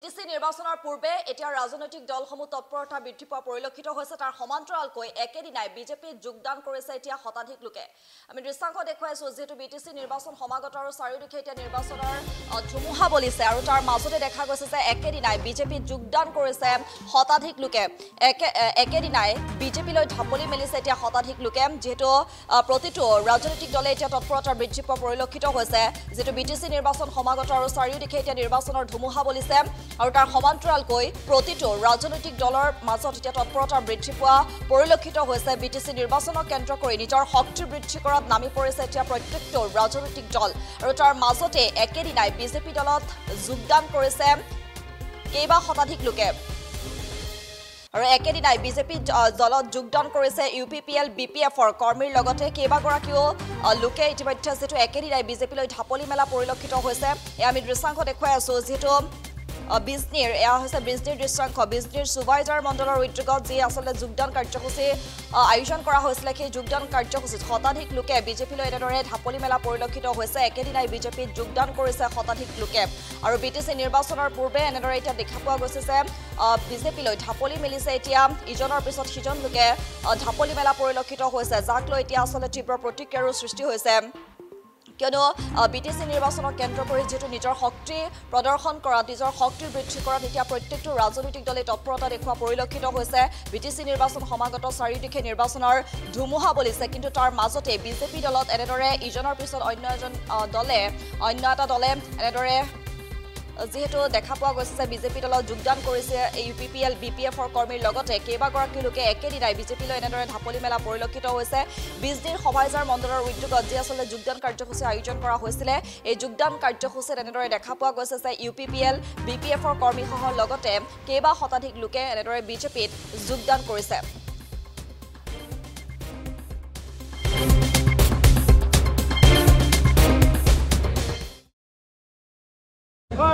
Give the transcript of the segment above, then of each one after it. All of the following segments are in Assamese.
ডিসি নিৰ্বাচনৰ পূৰ্বে এতিয়া ৰাজনৈতিক দলসমূহ তৎপৰতা বৃদ্ধি পোৱা পৰিলক্ষিত হৈছে তাৰ সমান্তৰালকৈ একেদিনাই বিজেপিত যোগদান কৰিছে এতিয়া শতাধিক লোকে আমি দৃশ্যাংশ দেখুৱাইছো যেটো বিটিসি নিৰ্বাচন সমাগত আৰু চাৰিওদিশে এতিয়া নিৰ্বাচনৰ ধুমুহা বলিছে আৰু তাৰ মাজতে দেখা গৈছে যে একেদিনাই বিজেপিত যোগদান কৰিছে শতাধিক লোকে একেদিনাই বিজেপিলৈ ঢাপলি মেলিছে এতিয়া শতাধিক লোকে যেটো প্ৰতিটো ৰাজনৈতিক দলে এতিয়া তৎপৰতা বৃদ্ধি পোৱা পৰিলক্ষিত হৈছে যেটো বিটিসি নিৰ্বাচন সমাগত আৰু চাৰিওদিশে এতিয়া নিৰ্বাচনৰ ধুমুহা বলিছে আৰু তাৰ সমান্তৰালকৈ প্ৰতিটো ৰাজনৈতিক দলৰ মাজত এতিয়া তৎপৰতা বৃদ্ধি পোৱা পৰিলক্ষিত হৈছে বিটিসি নিৰ্বাচনক কেন্দ্ৰ কৰি নিজৰ শক্তি বৃদ্ধি কৰাত নামি পৰিছে এতিয়া প্ৰত্যেকটো ৰাজনৈতিক দল আৰু তাৰ মাজতে একেদিনাই বিজেপি দলত যোগদান কৰিছে কেইবা শতাধিক লোকে আৰু একেদিনাই বিজেপি দলত যোগদান কৰিছে ইউপিপিএল বিপিএফৰ কৰ্মীৰ লগতে কেইবাগৰাকীও লোকে ইতিমধ্যে যেটো একেদিনাই বিজেপিলৈ ঢাপলি মেলা পৰিলক্ষিত হৈছে আমি দৃশ্যাংশ দেখুৱাই আছো যেটো বিজনীৰ এয়া হৈছে বিজনীৰ দৃশ্যাংশ বিজনীৰ সুভাইজাৰ মণ্ডলৰ উদ্যোগত যি আসলে যোগদান কাৰ্যসূচী আয়োজন কৰা হৈছিল সেই যোগদান কাৰ্যসূচীত শতাধিক লোকে বিজেপিলৈ এনেদৰে ঢাপলি মেলা পৰিলক্ষিত হৈছে একেদিনাই বিজেপিত যোগদান কৰিছে শতাধিক লোকে আৰু বিটিসি নিৰ্বাচনৰ পূৰ্বে এনেদৰে এতিয়া দেখা পোৱা গৈছে যে বিজেপিলৈ ঢাপলি মেলিছে এতিয়া ইজনৰ পিছত সিজন লোকে ঢাপলি মেলা পৰিলক্ষিত হৈছে যাক লৈ এতিয়া আসলে তীব্ৰ প্ৰতিক্ৰিয়াৰ সৃষ্টি হৈছে কিয়নো বিটিসি নিৰ্বাচনক কেন্দ্ৰ কৰি যেটো নিজৰ শক্তি প্ৰদৰ্শন কৰা নিজৰ শক্তি বৃদ্ধি কৰাত এতিয়া প্ৰত্যেকটো ৰাজনৈতিক দলে তৎপৰতা দেখুৱা পৰিলক্ষিত হৈছে বিটিসি নিৰ্বাচন সমাগত চাৰিওদিশে নিৰ্বাচনৰ ধুমুহা বলিছে কিন্তু তাৰ মাজতে বিজেপি দলত এনেদৰে ইজনৰ পিছত অন্য এটা দলে এনেদৰে যেহেতু দেখা পোৱা গৈছে যে বিজেপি দলত যোগদান কৰিছে ইউপিপিএল বিপিএফৰ কৰ্মীৰ লগতে কেইবাগৰাকী লোকে একেদিনাই বিজেপিলৈ এনেদৰে ঢাপলি মেলা পৰিলক্ষিত হৈছে বিজনীৰ সভাইজাৰ মণ্ডলৰ উদ্যোগত যি আসলে যোগদান কাৰ্যসূচী আয়োজন কৰা হৈছিল এই যোগদান কাৰ্যসূচীত এনেদৰে দেখা পোৱা গৈছে যে ইউপিপিএল বিপিএফৰ কৰ্মীসহ লগতে কেইবা শতাধিক লোকে এনেদৰে বিজেপিত যোগদান কৰিছে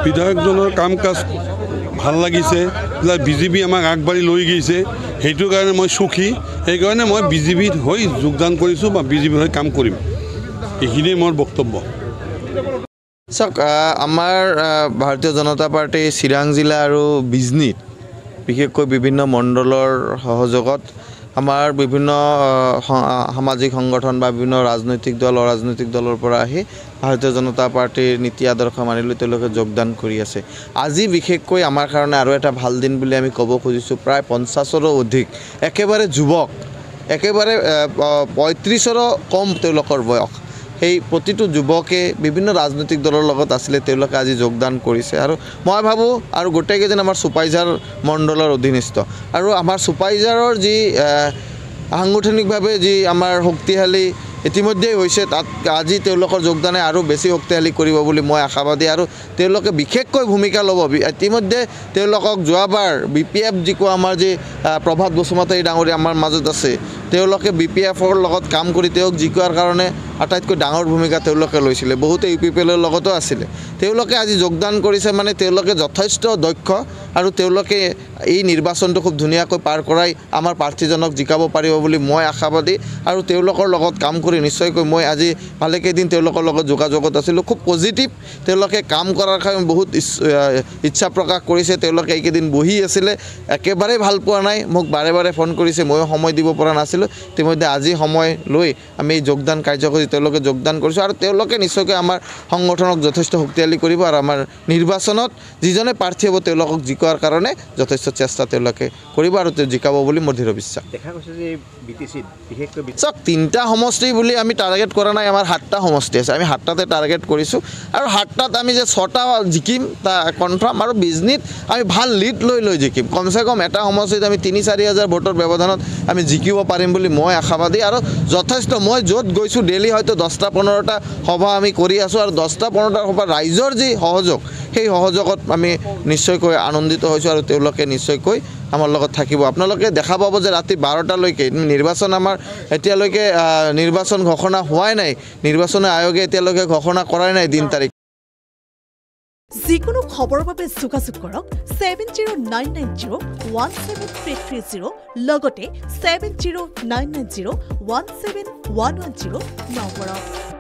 বিধায়কজনৰ কাম কাজ ভাল লাগিছে বিজেপি আমাক আগবাঢ়ি লৈ গৈছে সেইটো কাৰণে মই সুখী এই কাৰণে মই বিজেপিত হৈ যোগদান কৰিছো বা বিজেপিৰ হৈ কাম কৰিম এইখিনিয়ে মোৰ বক্তব্য চাওক আমাৰ ভাৰতীয় জনতা পাৰ্টি চিৰাং জিলা আৰু বিজনীত বিশেষকৈ বিভিন্ন মণ্ডলৰ সহযোগত আমাৰ বিভিন্ন সামাজিক সংগঠন বা বিভিন্ন ৰাজনৈতিক দলৰ পৰা আহি ভাৰতীয় জনতা পাৰ্টিৰ নীতি আদৰ্শ মানি লৈ তেওঁলোকে যোগদান কৰি আছে আজি বিশেষকৈ আমাৰ কাৰণে আৰু এটা ভাল দিন বুলি আমি ক'ব খুজিছোঁ প্ৰায় 50ৰো অধিক একেবাৰে যুৱক একেবাৰে 35ৰো কম তেওঁলোকৰ বয়স সেই প্ৰতিটো যুৱকে বিভিন্ন ৰাজনৈতিক দলৰ লগত আছিলে তেওঁলোকে আজি যোগদান কৰিছে আৰু মই ভাবোঁ আৰু গোটেইকেইজন আমাৰ সুপাইজাৰ মণ্ডলৰ অধীনস্থ আৰু আমাৰ সুপাইজাৰৰ যি সাংগঠনিকভাৱে যি আমাৰ শক্তিশালী ইতিমধ্যে হৈছে তাত আজি তেওঁলোকৰ যোগদানে আৰু বেছি শক্তিশালী কৰিব বুলি মই আশাবাদী আৰু তেওঁলোকে বিশেষকৈ ভূমিকা ল'ব ইতিমধ্যে তেওঁলোকক যোৱাবাৰ বিপিএফ যিকো আমাৰ যি প্ৰভাত বসুমতাৰী ডাঙৰীয়া আমাৰ মাজত আছে তেওঁলোকে বিপিএফৰ লগত কাম কৰি তেওঁক জিকোৱাৰ কাৰণে আটাইতকৈ ডাঙৰ ভূমিকা তেওঁলোকে লৈছিলে বহুতে ইউপিপিএলৰ লগতো আছিলে তেওঁলোকে আজি যোগদান কৰিছে মানে তেওঁলোকে যথেষ্ট দক্ষ আৰু তেওঁলোকে এই নিৰ্বাচনটো খুব ধুনীয়াকৈ পাৰ কৰাই আমাৰ প্ৰাৰ্থীজনক জিকাব পাৰিব বুলি মই আশাবাদী আৰু তেওঁলোকৰ লগত কাম কৰি নিশ্চয়কৈ মই আজি ভালেকেইদিন তেওঁলোকৰ লগত যোগাযোগত আছিলোঁ খুব পজিটিভ তেওঁলোকে কাম কৰাৰ কাৰণে বহুত ইচ্ছা প্ৰকাশ কৰিছে তেওঁলোকে এইকেইদিন বহি আছিলে একেবাৰে ভাল পোৱা নাই মোক বাৰে বাৰে ফোন কৰিছে ময়ো সময় দিব পৰা নাছিলোঁ ইতিমধ্যে আজি সময় লৈ আমি এই যোগদান কাৰ্যসূচী তেওঁলোকে যোগদান কৰিছোঁ আৰু তেওঁলোকে নিশ্চয়কৈ আমাৰ সংগঠনক যথেষ্ট শক্তিশালী কৰিব আৰু আমাৰ নিৰ্বাচনত যিজনে প্ৰাৰ্থী হ'ব তেওঁলোকক জিকোৱাৰ কাৰণে যথেষ্ট চেষ্টা তেওঁলোকে কৰিব আৰু তেওঁ জিকাব বুলি মোৰ দৃঢ় বিশ্বাস দেখা গৈছে যে বিটিসিত বিশেষকৈ চাওক 3টা সমষ্টি বুলি আমি টাৰ্গেট কৰা নাই আমাৰ 7টা সমষ্টি আছে আমি 7টাতে টাৰ্গেট কৰিছোঁ আৰু 7টাত আমি যে 6টা জিকিম তা কনফাৰ্ম আৰু বিজনীত আমি ভাল লিড লৈ জিকিম কমচে কম এটা সমষ্টিত আমি 3-4 হাজাৰ ভোটৰ ব্যৱধানত আমি জিকিব পাৰিম বুলি মই আশাবাদী আৰু যথেষ্ট মই য'ত গৈছোঁ ডেইলি হয়তো 10টা-15টা সভা আমি কৰি আছোঁ আৰু 10টা-15টা সভা ৰাইজৰ যি সহযোগ সেই সহযোগত আমি নিশ্চয়কৈ আনন্দিত হৈছোঁ আৰু তেওঁলোকে নিশ্চয়কৈ আমাৰ লগত থাকিব আপোনালোকে দেখা পাব যে ৰাতি 12টালৈকে নিৰ্বাচন আমাৰ এতিয়ালৈকে নিৰ্বাচন ঘোষণা হোৱাই নাই নিৰ্বাচন আয়োগে এতিয়ালৈকে ঘোষণা কৰাই নাই দিন তাৰিখ যিকোনো খবৰৰ বাবে যোগাযোগ কৰক 7099017330 লগতে 7099017110 নম্বৰত